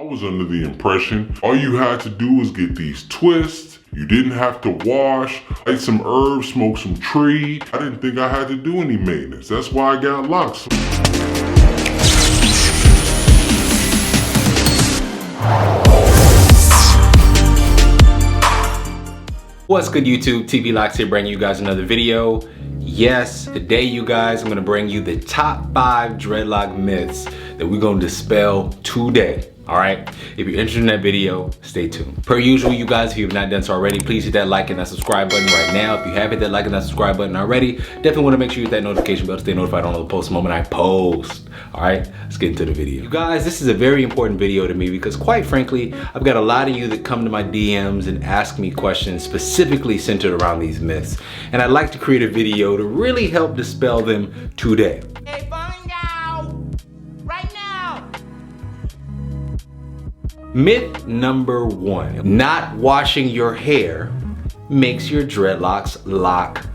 I was under the impression all you had to do was get these twists. You didn't have to wash, light some herbs, smoke some tree. I didn't think I had to do any maintenance. That's why I got locks. What's good, YouTube? TV Locs here, bringing you guys another video. Yes, today you guys, I'm gonna bring you the top 5 dreadlock myths that we're gonna dispel today. All right, if you're interested in that video, stay tuned. Per usual, you guys, if you have not done so already, please hit that like and that subscribe button right now. If you have hit that like and that subscribe button already, definitely want to make sure you hit that notification bell to stay notified on all the posts the moment I post. All right, let's get into the video. You guys, this is a very important video to me because quite frankly, I've got a lot of you that come to my DMs and ask me questions specifically centered around these myths. And I'd like to create a video to really help dispel them today. Hey, find out right now. Myth number 1, not washing your hair makes your dreadlocks lock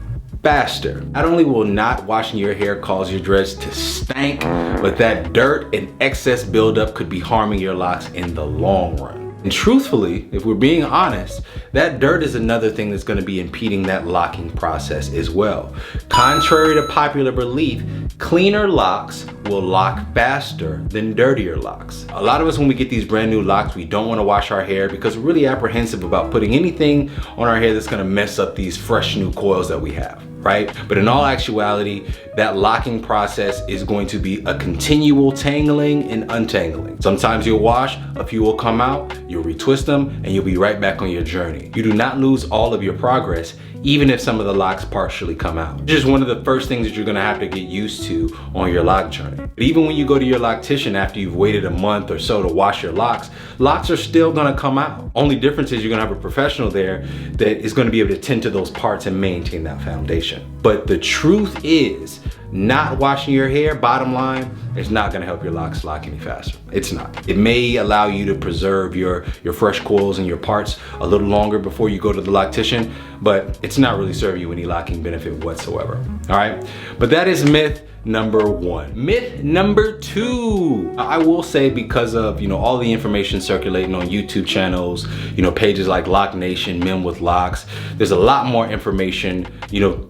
faster. Not only will not washing your hair cause your dreads to stank, but that dirt and excess buildup could be harming your locks in the long run. And truthfully, if we're being honest, that dirt is another thing that's going to be impeding that locking process as well. Contrary to popular belief, cleaner locks will lock faster than dirtier locks. A lot of us, when we get these brand new locks, we don't want to wash our hair because we're really apprehensive about putting anything on our hair that's going to mess up these fresh new coils that we have. Right? But in all actuality, that locking process is going to be a continual tangling and untangling. Sometimes you'll wash, a few will come out, you'll retwist them, and you'll be right back on your journey. You do not lose all of your progress, even if some of the locks partially come out. It's just one of the first things that you're gonna have to get used to on your lock journey. But even when you go to your loctician after you've waited a month or so to wash your locks are still gonna come out. Only difference is you're gonna have a professional there that is gonna be able to tend to those parts and maintain that foundation. But the truth is, not washing your hair, bottom line, is not gonna help your locks lock any faster. It's not. It may allow you to preserve your fresh coils and your parts a little longer before you go to the loctician, but it's not really serving you any locking benefit whatsoever. All right, but that is myth number 1. Myth number 2. I will say, because of all the information circulating on YouTube channels, pages like Loc Nation, Men with Locks, there's a lot more information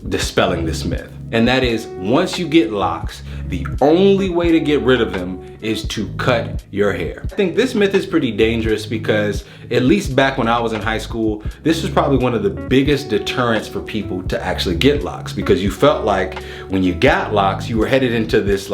dispelling this myth. And that is, once you get locks, the only way to get rid of them is to cut your hair. I think this myth is pretty dangerous because, at least back when I was in high school, this was probably one of the biggest deterrents for people to actually get locks, because you felt like when you got locks, you were headed into this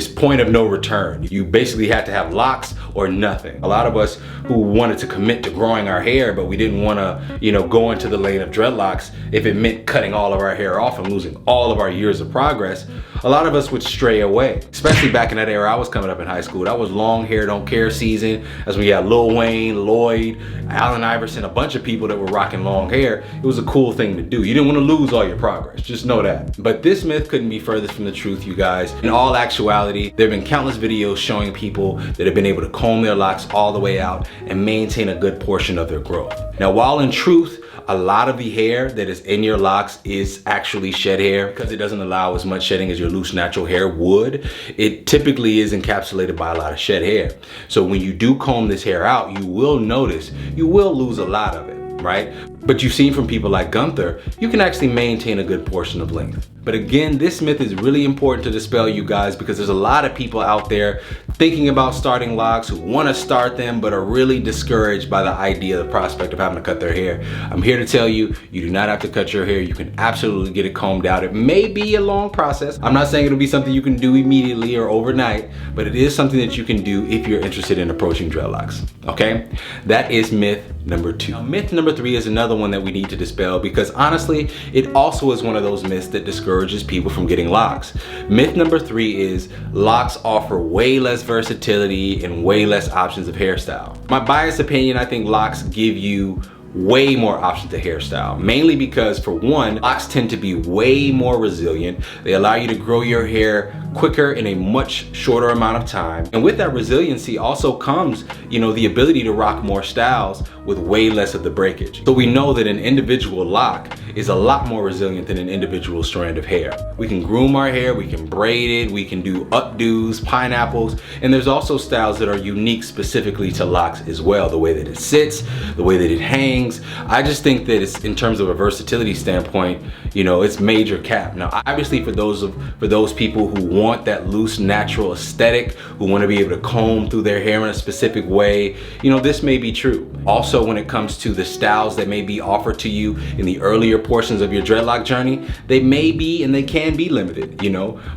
point of no return. You basically had to have locks or nothing. A lot of us who wanted to commit to growing our hair, but we didn't want to, go into the lane of dreadlocks if it meant cutting all of our hair off and losing all of our years of progress, a lot of us would stray away. Especially back in that era I was coming up in high school. That was long hair don't care season. That's when you had Lil Wayne, Lloyd, Allen Iverson, a bunch of people that were rocking long hair. It was a cool thing to do. You didn't want to lose all your progress, just know that. But this myth couldn't be further from the truth, you guys. In all actuality, there have been countless videos showing people that have been able to comb their locks all the way out and maintain a good portion of their growth. Now, while in truth, a lot of the hair that is in your locks is actually shed hair, because it doesn't allow as much shedding as your loose natural hair would. It typically is encapsulated by a lot of shed hair. So when you do comb this hair out, you will notice you will lose a lot of it, right? But you've seen from people like Gunther, you can actually maintain a good portion of length. But again, this myth is really important to dispel, you guys, because there's a lot of people out there thinking about starting locks, who want to start them but are really discouraged by the idea, the prospect of having to cut their hair. I'm here to tell you, you do not have to cut your hair. You can absolutely get it combed out. It may be a long process. I'm not saying it'll be something you can do immediately or overnight, but it is something that you can do if you're interested in approaching dreadlocks. Okay, that is myth number 2. Now, myth number 3 is another one that we need to dispel, because honestly, it also is one of those myths that discourages people from getting locks. Myth number 3 is locks offer way less versatility and way less options of hairstyle. My biased opinion, I think locks give you way more options to hairstyle, mainly because, for one, locks tend to be way more resilient. They allow you to grow your hair quicker in a much shorter amount of time. And with that resiliency also comes, the ability to rock more styles with way less of the breakage. So we know that an individual lock is a lot more resilient than an individual strand of hair. We can groom our hair, we can braid it, we can do updos, pineapples, and there's also styles that are unique specifically to locks as well. The way that it sits, the way that it hangs. I just think that it's, in terms of a versatility standpoint, it's major cap. Now, obviously for those people who want that loose, natural aesthetic, who want to be able to comb through their hair in a specific way, this may be true. Also, when it comes to the styles that may be offered to you in the earlier portions of your dreadlock journey, they may be and they can be limited,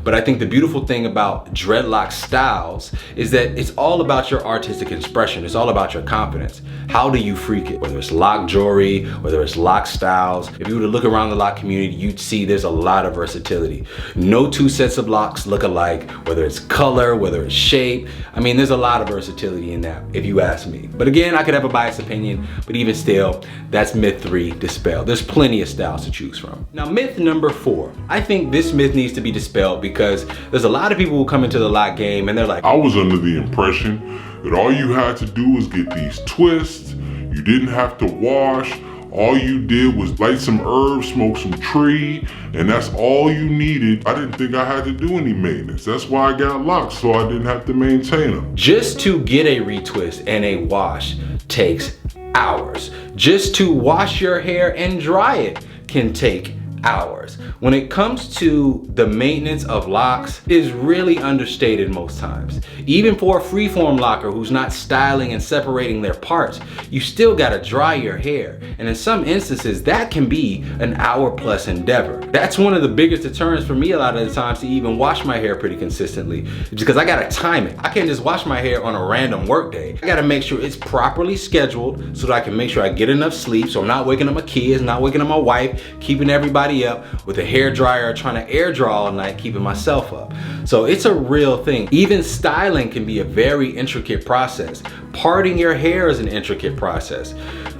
but I think the beautiful thing about dreadlock styles is that it's all about your artistic expression. It's all about your confidence. How do you freak it? Whether it's lock jewelry, whether it's lock styles. If you were to look around the lock community, you'd see there's a lot of versatility. No two sets of locks look alike, whether it's color, whether it's shape. I mean, there's a lot of versatility in that, if you ask me. But again, I could have a biased opinion, but even still, that's myth 3 dispelled. There's plenty of styles to choose from. Now, myth number 4. I think this myth needs to be dispelled because there's a lot of people who come into the lock game and they're like, I was under the impression that all you had to do was get these twists. You didn't have to wash. All you did was light some herbs, smoke some tree, and that's all you needed. I didn't think I had to do any maintenance. That's why I got locks, so I didn't have to maintain them. Just to get a retwist and a wash takes hours. Just to wash your hair and dry it can take hours. When it comes to the maintenance of locks, it is really understated most times. Even for a freeform locker who's not styling and separating their parts, you still gotta dry your hair. And in some instances, that can be an hour-plus endeavor. That's one of the biggest deterrents for me a lot of the times to even wash my hair pretty consistently, because I gotta time it. I can't just wash my hair on a random work day. I gotta make sure it's properly scheduled so that I can make sure I get enough sleep, so I'm not waking up my kids, not waking up my wife, keeping everybody up with a hair dryer, trying to air dry all night, keeping myself up. So it's a real thing. Even styling can be a very intricate process. Parting your hair is an intricate process.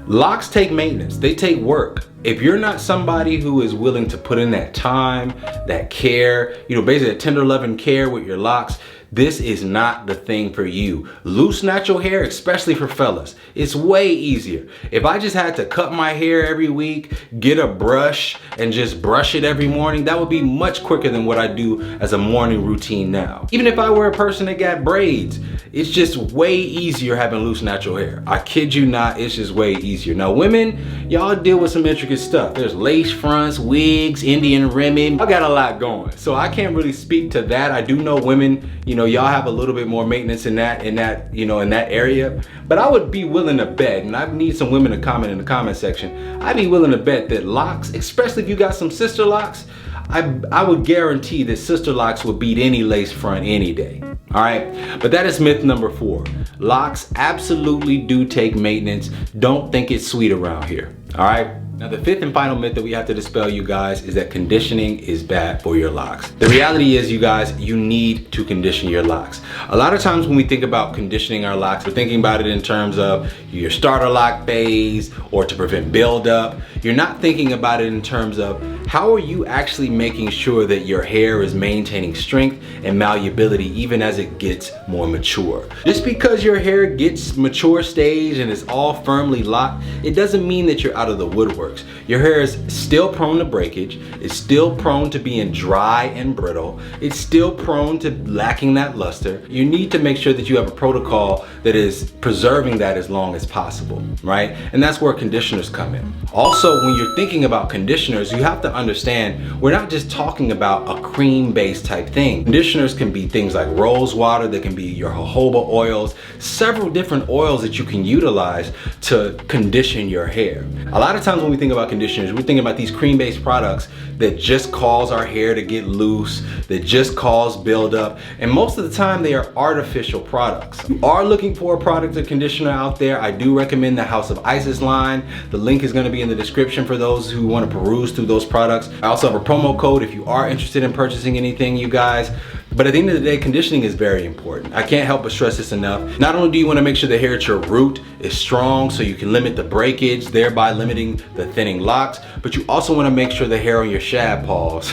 Locks take maintenance, they take work. If you're not somebody who is willing to put in that time, that care, basically a tender loving care with your locks, this is not the thing for you. Loose natural hair, especially for fellas, it's way easier. If I just had to cut my hair every week, get a brush and just brush it every morning, that would be much quicker than what I do as a morning routine now. Even if I were a person that got braids, it's just way easier having loose natural hair. I kid you not, it's just way easier. Now women, y'all deal with some intricate stuff. There's lace fronts, wigs, Indian rimming. I got a lot going, so I can't really speak to that. I do know women, y'all have a little bit more maintenance in that area. But I would be willing to bet, and I need some women to comment in the comment section, I'd be willing to bet that locks, especially if you got some sister locks, I would guarantee that sister locks would beat any lace front any day. All right, but that is myth number 4. Locks absolutely do take maintenance. Don't think it's sweet around here. All right. Now the 5th and final myth that we have to dispel, you guys, is that conditioning is bad for your locks. The reality is, you guys, you need to condition your locks. A lot of times when we think about conditioning our locks, we're thinking about it in terms of your starter lock phase or to prevent buildup. You're not thinking about it in terms of how are you actually making sure that your hair is maintaining strength and malleability even as it gets more mature. Just because your hair gets mature stage and is all firmly locked, it doesn't mean that you're out of the woodworks. Your hair is still prone to breakage, it's still prone to being dry and brittle, it's still prone to lacking that luster. You need to make sure that you have a protocol that is preserving that as long as possible, right? And that's where conditioners come in. Also, when you're thinking about conditioners, you have to understand we're not just talking about a cream-based type thing. Conditioners can be things like rose water, they can be your jojoba oils, several different oils that you can utilize to condition your hair. A lot of times when we think about conditioners, we're thinking about these cream-based products that just cause our hair to get loose, that just cause buildup, and most of the time they are artificial products. If you are looking for a product or conditioner out there, I do recommend the House of Isis line. The link is going to be in the description for those who want to peruse through those products. I also have a promo code if you are interested in purchasing anything, you guys. But at the end of the day, conditioning is very important. I can't help but stress this enough. Not only do you want to make sure the hair at your root is strong so you can limit the breakage, thereby limiting the thinning locks, but you also want to make sure the hair on your shad paws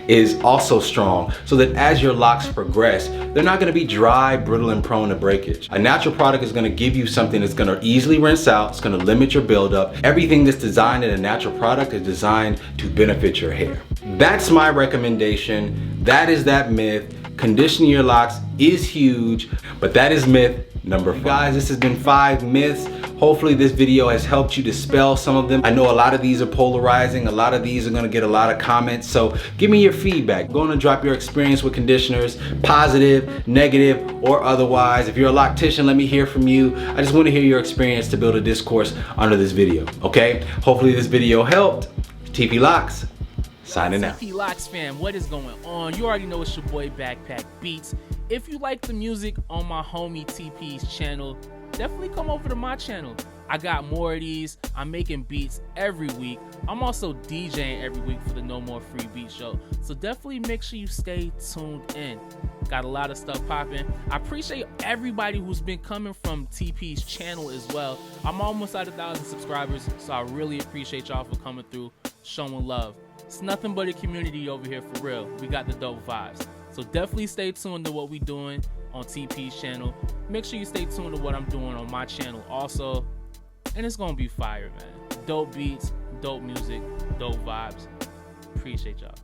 is also strong so that as your locks progress, they're not going to be dry, brittle, and prone to breakage. A natural product is going to give you something that's going to easily rinse out. It's going to limit your buildup. Everything that's designed in a natural product is designed to benefit your hair. That's my recommendation. That is that myth. Conditioning your locks is huge, but that is myth number 5. Guys, this has been 5 myths. Hopefully this video has helped you dispel some of them. I know a lot of these are polarizing. A lot of these are gonna get a lot of comments. So give me your feedback. Go on and drop your experience with conditioners, positive, negative, or otherwise. If you're a loctician, let me hear from you. I just wanna hear your experience to build a discourse under this video, okay? Hopefully this video helped. TP Locs, signing out. TP Locs fam, what is going on? You already know it's your boy Backpack Beats. If you like the music on my homie TP's channel, definitely come over to my channel. I got more of these. I'm making beats every week. I'm also DJing every week for the No More Free Beat Show. So definitely make sure you stay tuned in. Got a lot of stuff popping. I appreciate everybody who's been coming from TP's channel as well. I'm almost at 1,000 subscribers, so I really appreciate y'all for coming through, showing love. It's nothing but a community over here for real. We got the dope vibes. So definitely stay tuned to what we doing on TP's channel. Make sure you stay tuned to what I'm doing on my channel also. And it's gonna be fire, man. Dope beats, dope music, dope vibes. Appreciate y'all.